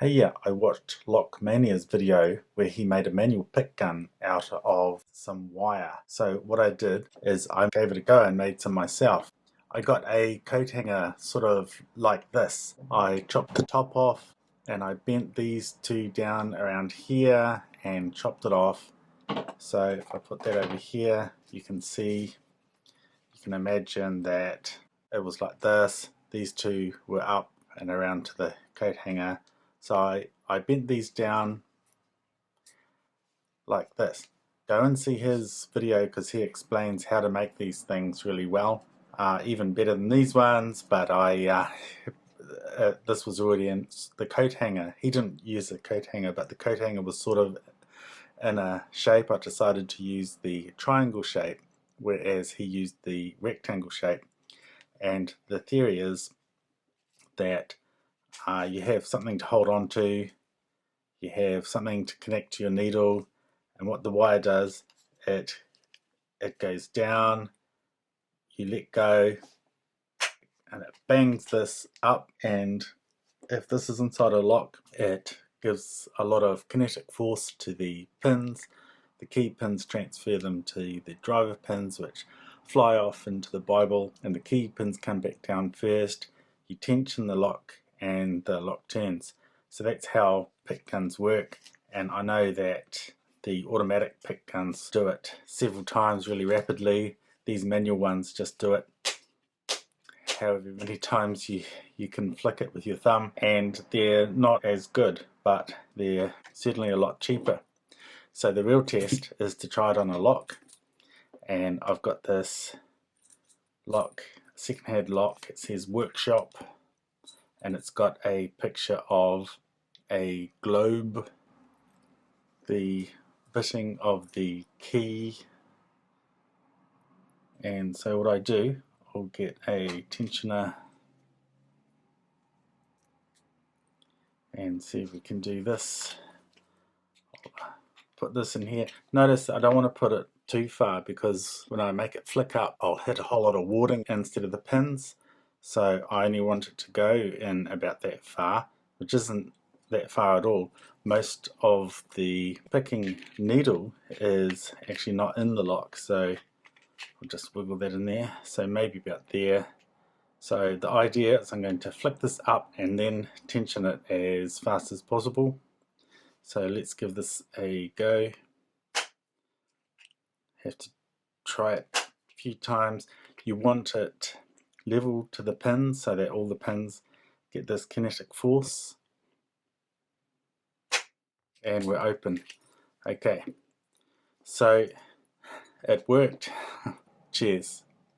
Hey, yeah, I watched Lockmania's video where he made a manual pick gun out of some wire. So what I did is I gave it a go and made some myself. I got a coat hanger sort of like this. I chopped the top off and I bent these two down around here and chopped it off. So if I put that over here, you can see, you can imagine that it was like this. These two were up and around to the coat hanger. So I bent these down like this. Go and see his video because he explains how to make these things really well. Even better than these ones, but this was already in the coat hanger. He didn't use a coat hanger, but the coat hanger was sort of in a shape. I decided to use the triangle shape, whereas he used the rectangle shape. And the theory is that you have something to hold on to, you have something to connect to your needle, and what the wire does, it goes down, you let go, and it bangs this up, and if this is inside a lock, it gives a lot of kinetic force to the pins. The key pins transfer them to the driver pins, which fly off into the Bible, and the key pins come back down first. You tension the lock and the lock turns. So that's how pick guns work, and I know that the automatic pick guns do it several times really rapidly. These manual ones just do it however many times you can flick it with your thumb, and they're not as good, but they're certainly a lot cheaper. So the real test is to try it on a lock, and I've got this lock, second-hand lock. It says workshop, and it's got a picture of a globe, the bitting of the key, and so what I do, I'll get a tensioner and see if we can do this. I'll put this in here. Notice I don't want to put it too far because when I make it flick up, I'll hit a whole lot of warding instead of the pins. So I only want it to go in about that far, which isn't that far at all. Most of the picking needle is actually not in the lock, so I'll just wiggle that in there. So maybe about there. So the idea is I'm going to flick this up and then tension it as fast as possible. So let's give this a go. Have to try it a few times. You want it level to the pins so that all the pins get this kinetic force. And we're open. Okay, so it worked. Cheers.